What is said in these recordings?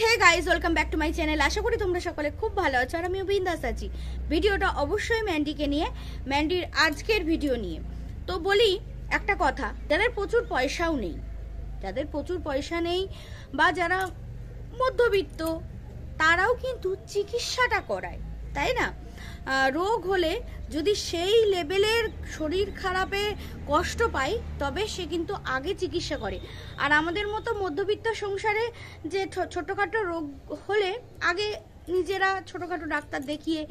Hey guys, welcome back to my channel. আশা করি তোমরা সকলে খুব ভালো আছো আর আমিও বিন্দাস আছি। ভিডিওটা অবশ্যই ম্যান্ডিকে নিয়ে, ম্যান্ডির আজকের ভিডিও নিয়ে। তো বলি একটা কথা, যাদের প্রচুর পয়সাও নেই, যাদের প্রচুর পয়সা নেই বা যারা মধ্যবিত্ত, তারাও কিন্তু চিকিৎসাটা করায়, তাই না? রোগ হলে যদি সেই লেভেলের শরীর খারাপে কষ্ট পায় তবে সে কিন্তু আগে চিকিৎসা করে। আর আমাদের মতো মধ্যবিত্ত সংসারে যে ছোটোখাটো রোগ হলে আগে নিজেরা ছোটোখাটো ডাক্তার দেখিয়ে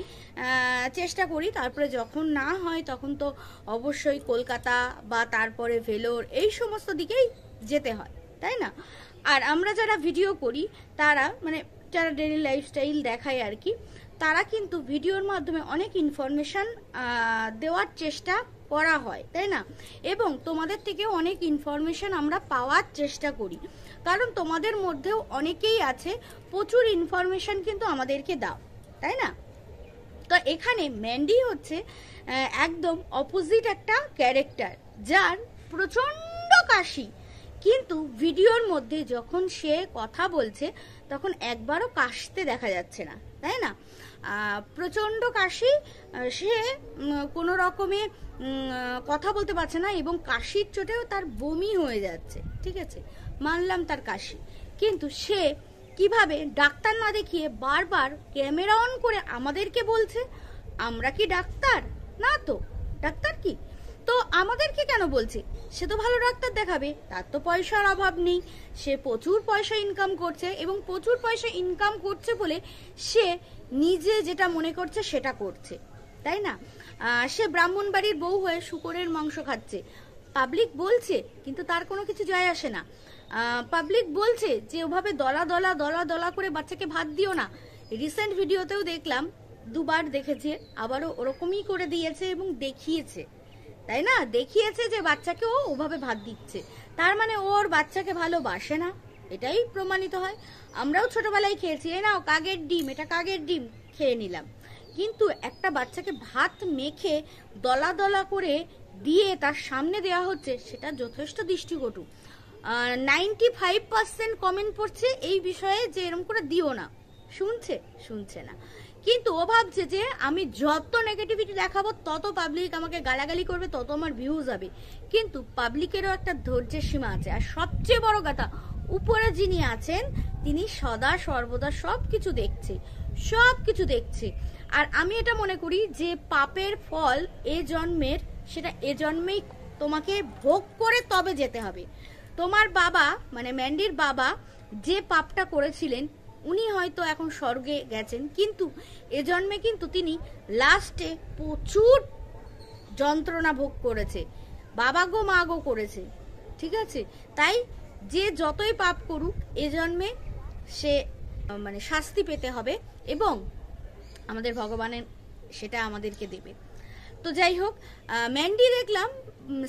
চেষ্টা করি, তারপরে যখন না হয় তখন তো অবশ্যই কলকাতা বা তারপরে ভেলোর এই সমস্ত দিকেই যেতে হয়, তাই না? আর আমরা যারা ভিডিও করি তারা মানে যারা ডেইলি লাইফস্টাইল দেখায় আর কি, তারা কিন্তু ভিডিওর মাধ্যমে অনেক ইনফরমেশান দেওয়ার চেষ্টা করা হয়, তাই না? এবং তোমাদের থেকেও অনেক ইনফরমেশান আমরা পাওয়ার চেষ্টা করি, কারণ তোমাদের মধ্যেও অনেকেই আছে প্রচুর ইনফরমেশান কিন্তু আমাদেরকে দাও, তাই না? তো এখানে ম্যান্ডি হচ্ছে একদম অপোজিট একটা ক্যারেক্টার, যার প্রচণ্ড কাশি, কিন্তু ভিডিওর মধ্যে যখন সে কথা বলছে তখন একবারও কাশতে দেখা যাচ্ছে না, তাই না? প্রচণ্ড কাশি, সে কোনো রকমে কথা বলতে পারছে না এবং কাশির চোটেও তার বমি হয়ে যাচ্ছে, ঠিক আছে, মানলাম তার কাশি, কিন্তু সে কিভাবে ডাক্তার না দেখিয়ে বারবার ক্যামেরা অন করে আমাদেরকে বলছে আমরা কি ডাক্তার না, তো ডাক্তার কি, তো আমাদেরকে কেন বলছে? সে তো ভালো ডাক্তার দেখাবে, তার তো পয়সার অভাব নেই, সে প্রচুর পয়সা ইনকাম করছে এবং প্রচুর পয়সা ইনকাম করছে বলে সে নিজে যেটা মনে করছে সেটা করছে, তাই না? সে ব্রাহ্মণ বাড়ির বউ হয়ে শূকরের মাংস খাচ্ছে, পাবলিক বলছে, কিন্তু তার কোনো কিছু যায় আসে না। পাবলিক বলছে যে ওভাবে দলা দলা দলা দলা করে বাচ্চাকে ভাত দিও না। রিসেন্ট ভিডিওতেও দেখলাম, দুবার দেখেছে, আবারও ওরকমই করে দিয়েছে এবং দেখিয়েছে, তাই না? দেখিয়েছে যে বাচ্চাকে ও ওভাবে ভাত দিচ্ছে, তার মানে ওর বাচ্চাকে ভালোবাসে না, এটাই প্রমাণিত হয়। আমরাও ছোটবেলায় খেয়েছি, এই নাও কাকের ডিম, এটা কাকের ডিম, খেয়ে নিলাম, কিন্তু একটা বাচ্চাকে ভাত মেখে দলা দলা করে দিয়ে তার সামনে দেওয়া হচ্ছে, সেটা যথেষ্ট দৃষ্টিকটু। 95% কমেন্ট পড়ছে এই বিষয়ে যে এরকম করে দিও না, শুনছে না, কিন্তু ও ভাবছে যে আমি যত নেগেটিভিটি দেখাবো তত পাবলিক আমাকে গালাগালি করবে, তত আমার ভিউজ যাবে, কিন্তু পাবলিকেরও একটা ধৈর্যের সীমা আছে। আর সবচেয়ে বড় কথা, উপরে যিনি আছেন তিনি সদা সর্বদা সবকিছু দেখছে। আর আমি এটা মনে করি যে পাপের ফল এ জন্মের, সেটা এ জন্মেই তোমাকে ভোগ করে তবে যেতে হবে। তোমার বাবা মানে ম্যান্ডির বাবা যে পাপটা করেছিলেন, উনি হয়তো এখন স্বর্গে গেছেন, কিন্তু এ জন্মে কিন্তু তিনি লাস্টে প্রচুর যন্ত্রণা ভোগ করেছে, বাবা গো মা গো করেছে, ঠিক আছে? তাই যে যতই পাপ করুক এ জন্মে সে মানে শাস্তি পেতে হবে এবং আমাদের ভগবানের সেটা আমাদেরকে দেবে। তো যাই হোক, ম্যান্ডি দেখলাম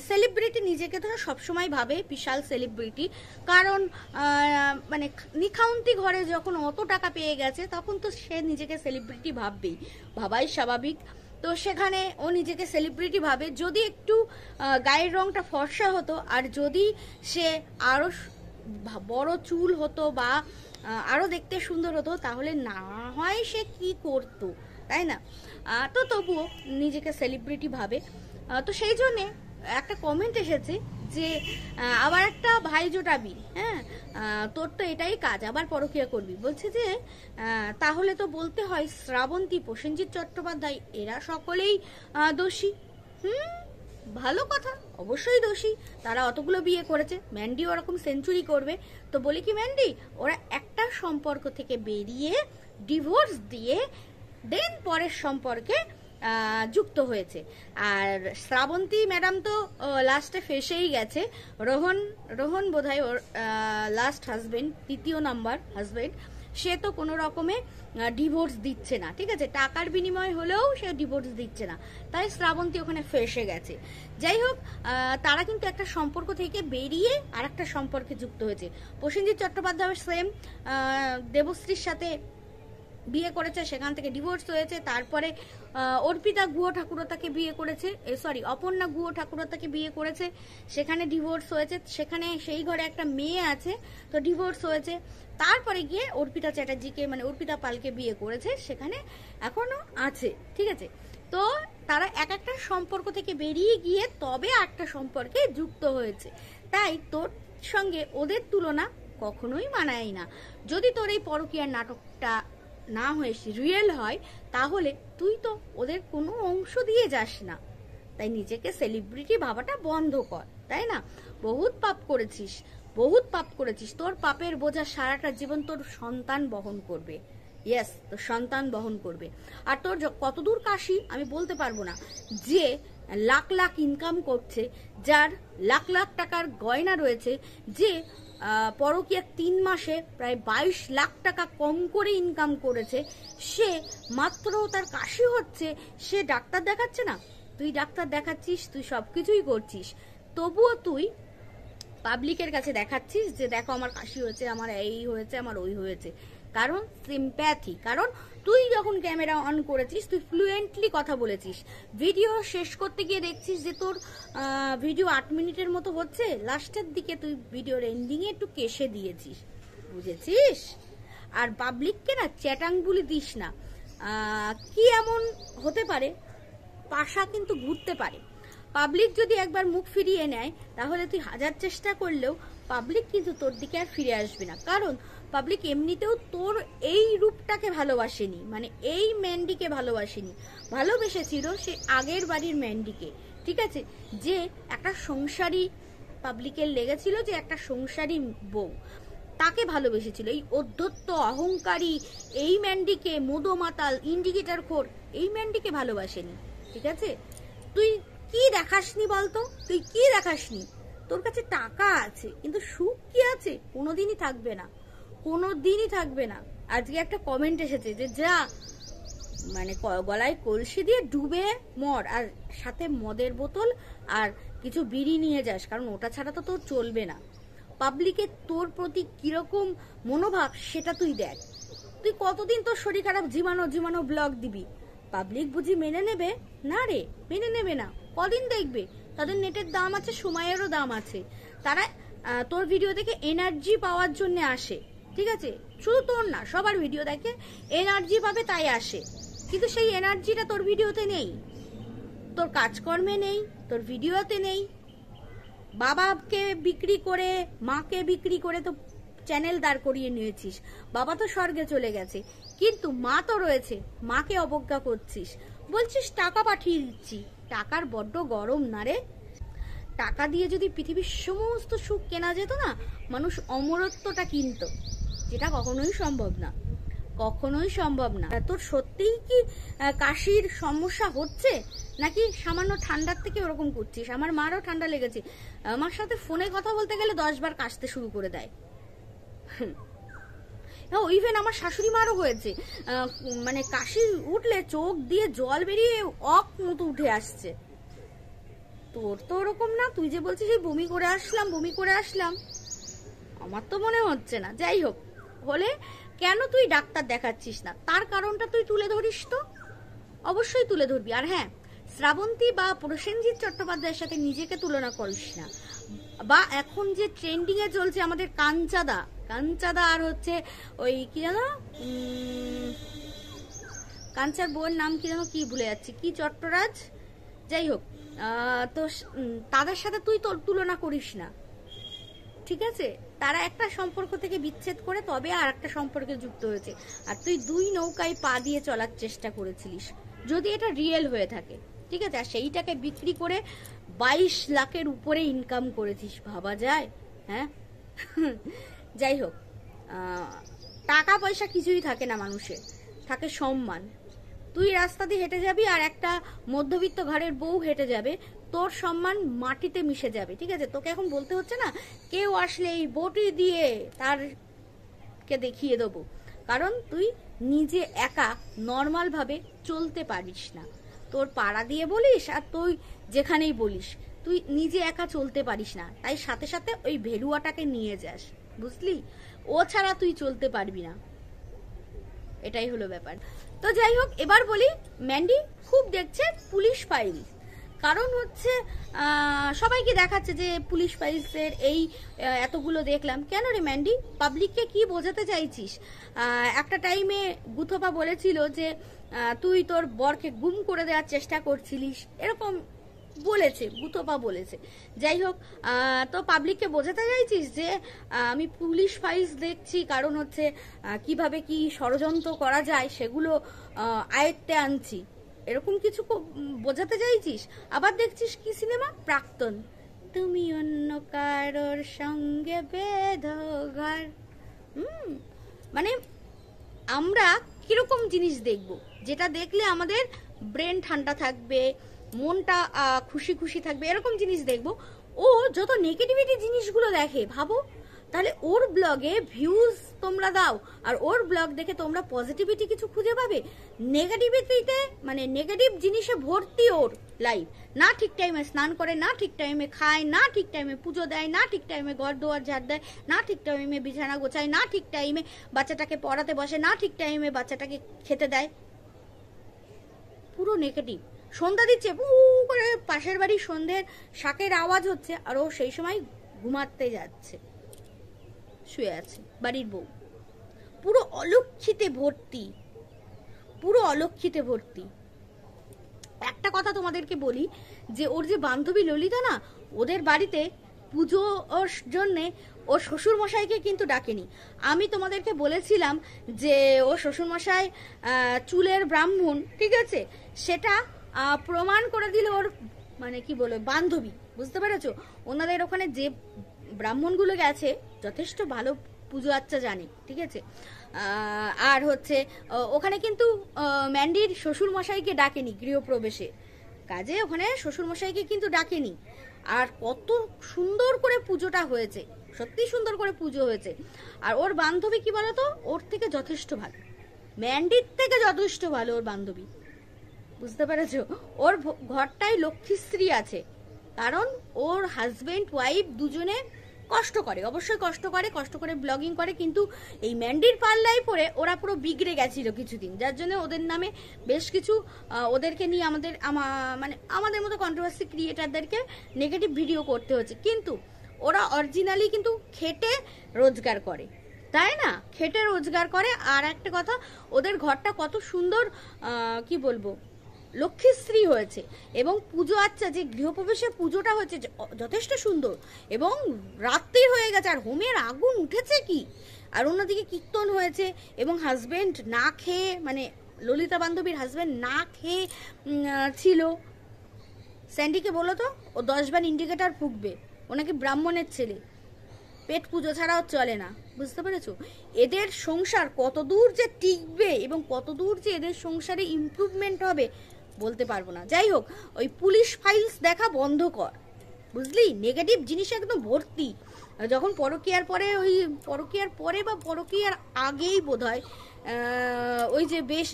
সেলিব্রিটি, নিজেকে তো সবসময় ভাবে বিশাল সেলিব্রিটি, কারণ মানে নিখাউন্তি ঘরে যখন অত টাকা পেয়ে গেছে তখন তো সে নিজেকে সেলিব্রিটি ভাববেই, ভাবাই স্বাভাবিক। তো সেখানে ও নিজেকে সেলিব্রিটি ভাবে, যদি একটু গায়ের রংটা ফর্সা হতো আর যদি সে আরও বড় চুল হতো বা আরও দেখতে সুন্দর হতো তাহলে না হয় সে কি করতো, তাই না? তো তবুও নিজেকে সেলিব্রিটি ভাবে। তো সেই জন্যে একটা কমেন্ট এসেছে যে আবার একটা ভাই জোটাবি, হ্যাঁ, তোর তো এটাই কাজ, আবার পরকীয়া করবি, বলছে যে তাহলে তো বলতে হয় শ্রাবন্তী, প্রসেনজিৎ চট্টোপাধ্যায় এরা সকলেই দোষী। ভালো কথা, অবশ্যই দোষী, তারা অতগুলো বিয়ে করেছে, ম্যান্ডি ওরকম সেঞ্চুরি করবে। তো বলি কি, ম্যান্ডি ওরা একটা সম্পর্ক থেকে বেরিয়ে ডিভোর্স দিয়ে দেন পরের সম্পর্কে যুক্ত হয়েছে। আর শ্রাবন্তী ম্যাডাম তো লাস্টে ফেসেই গেছে, রোহন বোধহয় ওর লাস্ট হাজবেন্ড, তৃতীয় নাম্বার হাজবেন্ড, সে তো কোনো রকমে ডিভোর্স দিচ্ছে না, ঠিক আছে, টাকার বিনিময় হলেও সে ডিভোর্স দিচ্ছে না, তাই শ্রাবন্তী ওখানে ফেসে গেছে। যাই হোক, তারা কিন্তু একটা সম্পর্ক থেকে বেরিয়ে আর একটা সম্পর্কে যুক্ত হয়েছে। প্রসেনজিৎ চট্টোপাধ্যায়ের সেম দেবশ্রীর সাথে বিয়ে করেছে, সেখান থেকে ডিভোর্স হয়েছে। তারপরে অর্পিতা গুহ ঠাকুরতাকে বিয়ে করেছে, সরি অপর্ণা গুহ ঠাকুরতাকে বিয়ে করেছে, সেখানে ডিভোর্স হয়েছে। সেখানে সেই ঘরে একটা মেয়ে আছে, তো ডিভোর্স হয়েছে। তারপরে গিয়ে অর্পিতা চ্যাটার্জিকে মানে অর্পিতা পালকে বিয়ে করেছে, সেখানে এখনো আছে, ঠিক আছে। তো তারা এক একটা সম্পর্ক থেকে বেরিয়ে গিয়ে তবে একটা সম্পর্কে যুক্ত হয়েছে। তাই তোর সঙ্গে ওদের তুলনা কখনোই মানায় না। যদি তোর এই পরকীয়ার নাটকটা না হয়ে রিয়েল হয়, তাহলে তুই তো ওদের কোনো অংশ দিয়ে যাস না। তাই নিজেকে সেলিব্রিটি ভাবাটা বন্ধ কর, তাই না? বহুত পাপ করেছিস, বহুত পাপ করেছিস। তোর পাপের বোঝা সারাটা জীবন তোর সন্তান বহন করবে। ইয়েস, তোর সন্তান বহন করবে। আর তোর কতদূর কাশি আমি বলতে পারবো না। যে লাখ লাখ ইনকাম করছে, যার লাখ লাখ টাকার গয়না রয়েছে, যে পরকীয়া 3 মাসে প্রায় 22 লাখ টাকা কম করে ইনকাম করেছে, সে মাত্র তার কাশি হচ্ছে, সে ডাক্তার দেখাচ্ছে না। তুই ডাক্তার দেখাচ্ছিস, তুই সবকিছুই করছিস, তবুও তুই পাবলিকের কাছে দেখাচ্ছিস যে দেখো আমার কাশি হয়েছে, আমার এই হয়েছে, আমার ওই হয়েছে। কারণ সিম্প্যাথি। কারণ তুই যখন ক্যামেরা অন করেছিস, তুই ফ্লুয়েন্টলি কথা বলেছিস। ভিডিও শেষ করতে গিয়ে দেখছিস যে তোর ভিডিও 8 মিনিটের মতো হচ্ছে, লাস্টের দিকে তুই ভিডিওর এন্ডিংয়ে একটু কেশে দিয়েছিস, বুঝেছিস? আর পাবলিককে না চ্যাটাংগুলি দিস না। কি এমন হতে পারে, পাশা কিন্তু ঘুরতে পারে। পাবলিক যদি একবার মুখ ফিরিয়ে নেয়, তাহলে তুই হাজার চেষ্টা করলেও পাবলিক কিন্তু তোর দিকে আর ফিরে আসবে না। কারণ পাবলিক এমনিতেও তোর এই রূপটাকে ভালোবাসেনি, মানে এই ম্যান্ডিকে ভালোবাসেনি, ভালোবেসেছিল সে আগের বাড়ির ম্যান্ডিকে, ঠিক আছে? যে একটা সংসারী, পাবলিকের লেগেছিল যে একটা সংসারী বউ, তাকে ভালোবেসেছিল। এই অধ্যত্ত অহংকারী এই ম্যান্ডিকে, মদমাতাল ইন্ডিকেটর খোর এই ম্যান্ডিকে ভালোবাসেনি, ঠিক আছে? তুই কি দেখাসনি বলতো? তুই কি দেখাসনি? তোর কাছে টাকা আছে, কিন্তু সুখ কি আছে? কোনোদিনই থাকবে না, কোনোদিনই থাকবে না। আজকে একটা কমেন্ট এসেছে যে যা মানে গলায় কলসি দিয়ে ডুবে মর, আর সাথে মদের বোতল আর কিছু বিড়ি নিয়ে যাস, কারণ ওটা ছাড়া তো তোর চলবে না। পাবলিকের তোর প্রতি কিরকম মনোভাব সেটা তুই দেখ। তুই কতদিন তোর শরীর খারাপ ঝিমানো ব্লগ দিবি? পাবলিক বুঝি মেনে নেবে? না রে, মেনে নেবে না। কদিন দেখবে? তাদের নেটের দাম আছে, সময়েরও দাম আছে। তারা তোর ভিডিও দেখে এনার্জি পাওয়ার জন্য আসে, ঠিক আছে? শুধু তোর না, সবার ভিডিও দেখে এনার্জি পাবে তাই আসে, কিন্তু সেই এনার্জিটা তোর ভিডিওতে নেই, তোর কাজকর্মে নেই, তোর ভিডিওতে নেই। বাবাকে বিক্রি করে, মাকে বিক্রি করে তো চ্যানেল দাঁড় করিয়ে নিয়েছিস। বাবা তো স্বর্গে চলে গেছে, কিন্তু মা তো রয়েছে, মাকে অবজ্ঞা করছিস। বলছিস টাকা পাঠিয়ে দিচ্ছি, টাকার বড্ড গরম না রে? টাকা দিয়ে যদি পৃথিবীর সমস্ত সুখ কেনা যেত না, মানুষ অমরত্বটা কিনত, যেটা কখনোই সম্ভব না, কখনোই সম্ভব না। তোর সত্যিই কি কাশির সমস্যা হচ্ছে, নাকি সামান্য ঠান্ডার থেকে ওরকম করছিস? আমার মারও ঠান্ডা লেগেছে, আমার সাথে ফোনে কথা বলতে গেলে 10 বার কাশতে শুরু করে দেয়। ইভেন আমার শাশুড়ি মারও হয়েছে, মানে কাশি উঠলে চোখ দিয়ে জল বেরিয়ে অক মতো উঠে আসছে। তোর তো ওরকম না, তুই যে বলছিস বমি করে আসলাম, আমার তো মনে হচ্ছে না। যাই হোক, হলে কেন তুই ডাক্তার দেখাচ্ছিস না? তার কারণটা তুই তুলে ধরিস তো, অবশ্যই তুলে ধরবি। আর হ্যাঁ, শ্রাবন্তী বা প্রসেনজিৎ চট্টোপাধ্যায়ের সাথে নিজেকে তুলনা করিস না। বা এখন যে ট্রেন্ডিং এ চলছে আমাদের কাঞ্চাদা আর হচ্ছে ওই কি জানো, কাঞ্চার বউয়ের নাম কি জানো, কি ভুলে যাচ্ছি, কি চট্টরাজ, যাই হোক, তো তাদের সাথে তুই তোর তুলনা করিস না, ঠিক আছে? তারা একটা সম্পর্ক থেকে বিচ্ছেদ করে তবে আর একটা সম্পর্কে যুক্ত হয়েছে, আর তুই 2 নৌকায় পা দিয়ে চলার চেষ্টা করেছিলিস, যদি এটা রিয়েল হয়ে থাকে, ঠিক আছে? আর সেইটাকে বিক্রি করে 22 লাখের উপরে ইনকাম করেছিস, ভাবা যায়? হ্যাঁ, যাই হোক, টাকা পয়সা কিছুই থাকে না মানুষের, থাকে সম্মান। তুই রাস্তা দিয়ে হেঁটে যাবি আর একটা মধ্যবিত্ত ঘরের বউ হেঁটে যাবে, তোর সম্মান মাটিতে মিশে যাবে, ঠিক আছে? তোকে এখন বলতে হচ্ছে না কেউ আসলে এই বটি দিয়ে তারকে দেখিয়ে দেবো, কারণ তুই নিজে একা নর্মাল ভাবে চলতে পারিস না। তোর পাড়া দিয়ে বলিস আর তুই যেখানেই বলিস, তুই নিজে একা চলতে পারিস না, তাই সাথে সাথে ওই ভেলুয়াটাকে নিয়ে যাস, বুঝলি? ও ছাড়া তুই চলতে পারবি না। এটাই হলো ব্যাপার। তো যাই হোক, এবার বলি, ম্যান্ডি খুব দেখছে পুলিশ ফাইল, কারণ হচ্ছে সবাইকে দেখাচ্ছে যে পুলিশ ফাইলসের এই এতগুলো দেখলাম। কেন রে ম্যান্ডি, পাবলিককে কি বোঝাতে চাইছিস? একটা টাইমে গুথপা বলেছিল যে তুই তোর বরকে গুম করে দেওয়ার চেষ্টা করছিলিস, এরকম বলেছে, গুথপা বলেছে। যাই হোক, তো পাবলিককে বোঝাতে চাইছিস যে আমি পুলিশ ফাইলস দেখছি, কারণ হচ্ছে কিভাবে কি ষড়যন্ত্র করা যায় সেগুলো আয়ত্তে আনছি, এরকম কিছু বোঝাতে চাইছিস? আবার দেখছিস কি সিনেমা, প্রাক্তন, তুমি অন্য কারোর সঙ্গে বেঁধো ঘর। মানে আমরা কিরকম জিনিস দেখব, যেটা দেখলে আমাদের ব্রেন ঠান্ডা থাকবে, মনটা খুশি খুশি থাকবে, এরকম জিনিস দেখব। ও যত নেগেটিভিটি জিনিসগুলো দেখে, ভাবো তাহলে ওর ব্লগে ভিউজ তোমরা দাও, আর ওর ব্লগ দেখে তোমরা পজিটিভিটি কিছু খুঁজে পাবে? নেগেটিভিটিতে, মানে নেগেটিভ জিনিসে ভর্তি ওর লাইফ। না ঠিক টাইমে স্নান করে, না ঠিক টাইমে খায়, না ঠিক টাইমে পুজো দেয়, না ঠিক টাইমে ঘর দুয়ার ঝাড় দেয়, না ঠিক টাইমে বিছানা গোছায়, না ঠিক টাইমে বাচ্চাটাকে পড়াতে বসে, না ঠিক টাইমে বাচ্চাটাকে খেতে দেয়, পুরো নেগেটিভ। সন্ধ্যা দিচ্ছে, পু করে পাশের বাড়ির সন্ধ্যের শাকের আওয়াজ হচ্ছে, আর ও সেই সময় ঘুমাতে যাচ্ছে, শুয়ে আছে বাড়ির বউ। পুরো অলক্ষিতে ভর্তি, পুরো অলক্ষিতে ভর্তি। একটা কথা তোমাদেরকে বলি, যে ওর যে বান্ধবী ললিতা না, ওদের বাড়িতে পুজোর জন্যে ও শ্বশুর মশাইকে কিন্তু ডাকেনি। আমি তোমাদেরকে বলেছিলাম যে ও শ্বশুর মশাই চুলের ব্রাহ্মণ, ঠিক আছে, সেটা প্রমাণ করে দিল ওর, মানে কি বলে, বান্ধবী, বুঝতে পেরেছো? ওনাদের ওখানে যে ব্রাহ্মণগুলো গেছে যথেষ্ট ভালো পুজো আচ্চা জানে, ঠিক আছে। আর হচ্ছে ওখানে কিন্তু ম্যান্ডির শ্বশুর মশাইকে ডাকেনি গৃহপ্রবেশে, কাজে ওখানে শ্বশুর মশাইকে কিন্তু ডাকেনি। আর কত সুন্দর করে পুজোটা হয়েছে, সত্যি সুন্দর করে পুজো হয়েছে। আর ওর বান্ধবী কি বলতো, ওর থেকে যথেষ্ট ভালো, ম্যান্ডির থেকে যথেষ্ট ভালো ওর বান্ধবী, বুঝতে পেরেছো? ওর ঘরটাই লক্ষ্মীশ্রী আছে, কারণ ওর হাজবেন্ড ওয়াইফ দুজনে কষ্ট করে, অবশ্যই কষ্ট করে ব্লগিং করে, কিন্তু এই ম্যান্ডির পাল্লায় পড়ে ওরা পুরো বিগড়ে গেছিল কিছুদিন, যার জন্য ওদের নামে বেশ কিছু ওদেরকে নিয়ে মানে আমাদের মতো কন্ট্রোভার্সি ক্রিয়েটারদেরকে নেগেটিভ ভিডিও করতে হচ্ছে। কিন্তু ওরা অরিজিনালি কিন্তু খেটে রোজগার করে, তাই না? খেটে রোজগার করে। আর একটা কথা, ওদের ঘরটা কত সুন্দর, কি বলবো, লক্ষ্মীশ্রী হয়েছে। এবং পুজো আচ্ছা, যে গৃহপ্রবেশের পুজোটা হয়েছে যথেষ্ট সুন্দর, এবং রাত্রি হয়ে গেছে আর হোমের আগুন উঠেছে কি, আর অন্যদিকে কীর্তন হয়েছে, এবং হাজবেন্ড না খেয়ে, মানে ললিতা বান্ধবীর হাজবেন্ড না খেয়ে ছিল। স্যান্ডিকে বলো তো, ও 10 বার ইন্ডিকেটার ফুঁকবে, ওনাকে ব্রাহ্মণের ছেলে, পেট পুজো ছাড়াও চলে না, বুঝতে পেরেছো? এদের সংসার কত দূর যে টিকবে এবং কত দূর যে এদের সংসারে ইমপ্রুভমেন্ট হবে বলতে পারবো না। যাই হোক, ওই পুলিশ ফাইলস দেখা বন্ধ কর, বুঝলি? নেগেটিভ জিনিস একদম ভর্তি। যখন পরকীয়ার পরে, ওই পরকীয়ার পরে বা পরকীয়ার আগেই বোধহয় ওই যে বেশ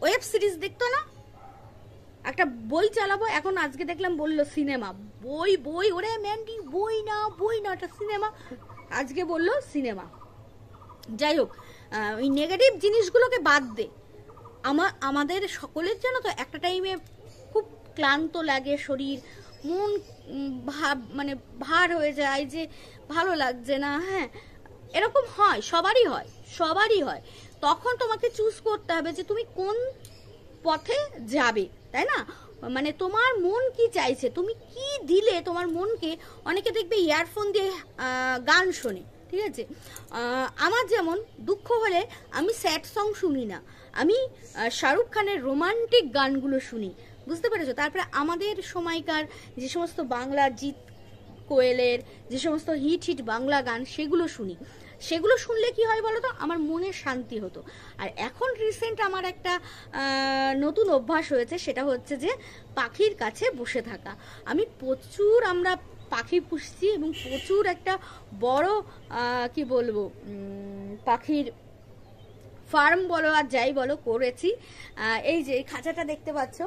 ওয়েব সিরিজ দেখতো না, একটা বই চালাবো, এখন আজকে দেখলাম বললো সিনেমা, বই ওরে ম্যান্ডি, বই না একটা সিনেমা, আজকে বললো সিনেমা। যাই হোক, ওই নেগেটিভ জিনিসগুলোকে বাদ দে। আমাদের সকলের জানো তো একটা টাইমে খুব ক্লান্ত লাগে শরীর, মন মানে ভার হয়ে যায়, যে ভালো লাগছে না, হ্যাঁ, এরকম হয়, সবারই হয়। তখন তোমাকে চুজ করতে হবে যে তুমি কোন পথে যাবে, তাই না? মানে তোমার মন কি চাইছে, তুমি কি দিলে তোমার মনকে। অনেকে দেখবে ইয়ারফোন দিয়ে গান শোনে, ঠিক আছে। আমার যেমন দুঃখ হলে আমি স্যাড সং শুনি না, আমি শাহরুখ খানের রোমান্টিক গানগুলো শুনি, বুঝতে পেরেছো? তারপরে আমাদের সময়কার যে সমস্ত বাংলা, জিৎ কোয়েলের যে সমস্ত হিট বাংলা গান, সেগুলো শুনি। সেগুলো শুনলে কি হয় বলো তো, আমার মনে শান্তি হতো। আর এখন রিসেন্ট আমার একটা নতুন অভ্যাস হয়েছে, সেটা হচ্ছে যে পাখির কাছে বসে থাকা। আমরা পাখি পুষছি, এবং প্রচুর একটা বড় কি বলবো, পাখির ফার্ম বলো আর যাই বলো করেছি। এই যে এই খাঁচাটা দেখতে পাচ্ছ,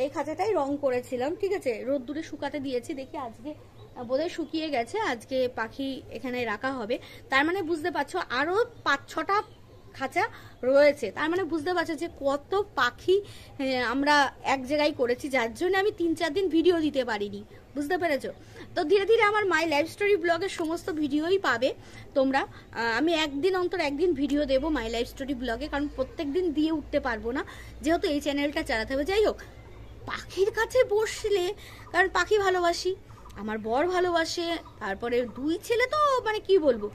এই খাঁচাটাই রং করেছিলাম, ঠিক আছে, রোদ্দুরে শুকাতে দিয়েছি, দেখি আজকে বোধহয় শুকিয়ে গেছে, আজকে পাখি এখানে রাখা হবে। তার মানে বুঝতে পারছো, আরো 5-6টা খাঁচা রয়েছে। তার মানে বুঝতে পারছো যে কত পাখি আমরা এক জায়গায় করেছি, যার জন্য আমি 3-4 দিন ভিডিও দিতে পারিনি, বুঝতে পেরেছো? তো ধীরে ধীরে আমার মাই লাইফ স্টোরি ব্লগের সমস্ত ভিডিওই পাবে তোমরা। আমি একদিন অন্তর একদিন ভিডিও দেবো মাই লাইফ স্টোরি ব্লগে, কারণ প্রত্যেক দিন দিয়ে উঠতে পারবো না, যেহেতু এই চ্যানেলটা চালাতে হবে। যাই হোক, পাখির কাছে বসলে, কারণ পাখি ভালোবাসি, আমার বর ভালোবাসে, তারপরে 2 ছেলে, তো মানে কি বলবো।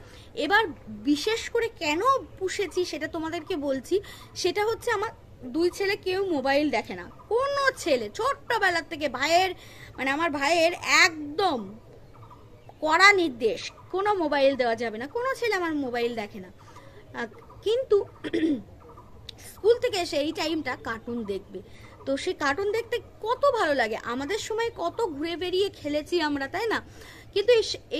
এবার বিশেষ করে কেন পুষেছি সেটা তোমাদেরকে বলছি। সেটা হচ্ছে আমার 2 ছেলে কেউ মোবাইল দেখে না, কোনো ছেলে ছোট্টবেলার থেকে ভাইয়ের, মানে আমার ভাইয়ের একদম কড়া নির্দেশ, কোনো মোবাইল দেওয়া যাবে না, কোনো ছেলে আমার মোবাইল দেখে না। কিন্তু স্কুল থেকে এসে এই টাইমটা কার্টুন দেখবে, তো সেই কার্টুন দেখতে কত ভালো লাগে। আমাদের সময় কত ঘুরে বেরিয়ে খেলেছি আমরা, তাই না? কিন্তু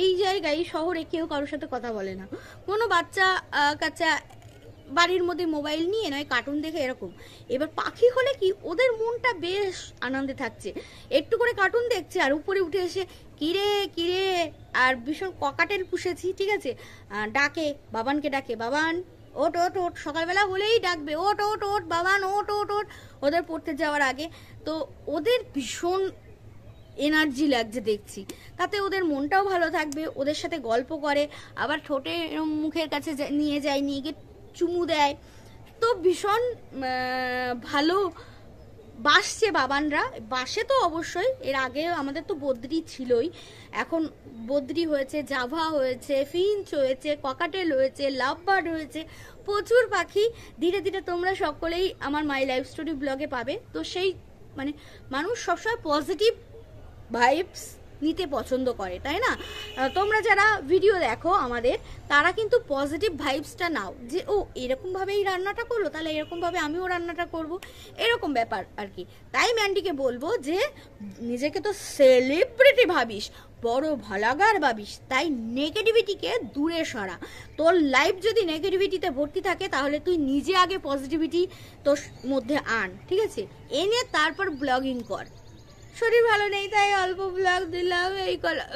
এই জায়গায় শহরে কেউ কারোর সাথে কথা বলে না, কোনো বাচ্চা কাচ্চা বাড়ির মধ্যে মোবাইল নিয়ে নয় কার্টুন দেখে এরকম। এবার পাখি হলে কি, ওদের মনটা বেশ আনন্দে থাকছে, একটু করে কার্টুন দেখছে আর উপরে উঠে এসে কিরে কিরে, আর ভীষণ ককাটেল পুষেছি, ঠিক আছে, ডাকে, বাবানকে ডাকে, বাবান ওট ওট ওট, সকালবেলা হলেই ডাকবে, ওট ওট ওট বাবান, ওট ওট ওট, ওদের পড়তে যাওয়ার আগে। তো ওদের ভীষণ এনার্জি লাগছে দেখছি, তাতে ওদের মনটাও ভালো থাকবে, ওদের সাথে গল্প করে, আবার ঠোঁটে মুখের কাছে নিয়ে যায়, নিয়ে গিয়ে চুমু দেয়, তো ভীষণ ভালো বাসছে বাবানরা। বাসে তো অবশ্যই, এর আগে আমাদের তো বদ্রি ছিলই, এখন বদ্রি হয়েছে, জাভা হয়েছে, ফিঞ্চ হয়েছে, ককাটেল হয়েছে, লাভবার্ড হয়েছে, প্রচুর পাখি। ধীরে ধীরে তোমরা সকলেই আমার মাই লাইফ স্টোরি ব্লগে পাবে। তো সেই মানে মানুষ সবসময় পজিটিভ ভাইবস নিতে পছন্দ করে, তাই না? তোমরা যারা ভিডিও দেখো আমাদের, তারা কিন্তু পজিটিভ ভাইবসটা নাও, যে ও এরকমভাবে এই রান্নাটা করলো, তাহলে এরকমভাবে আমিও রান্নাটা করব, এরকম ব্যাপার আর কি। তাই ম্যান্ডিকে বলবো যে নিজেকে তো সেলিব্রিটি ভাবিস, বড় ভালাগার ভাবিস, তাই নেগেটিভিটিকে দূরে সরা। তোর লাইফ যদি নেগেটিভিটিতে ভর্তি থাকে, তাহলে তুই নিজে আগে পজিটিভিটি তোর মধ্যে আন, ঠিক আছে, এনে তারপর ব্লগিং কর। শরীর ভালো নেই তাই অল্প ব্লগ দিলাম, এই কলা,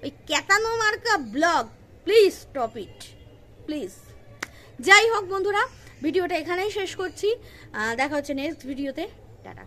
ওই ক্যাতানো মার্কা blog, please stop it, please. যাই হোক বন্ধুরা, ভিডিওটা এখানেই শেষ করছি, দেখা হচ্ছে নেক্সট ভিডিওতে, টাটা।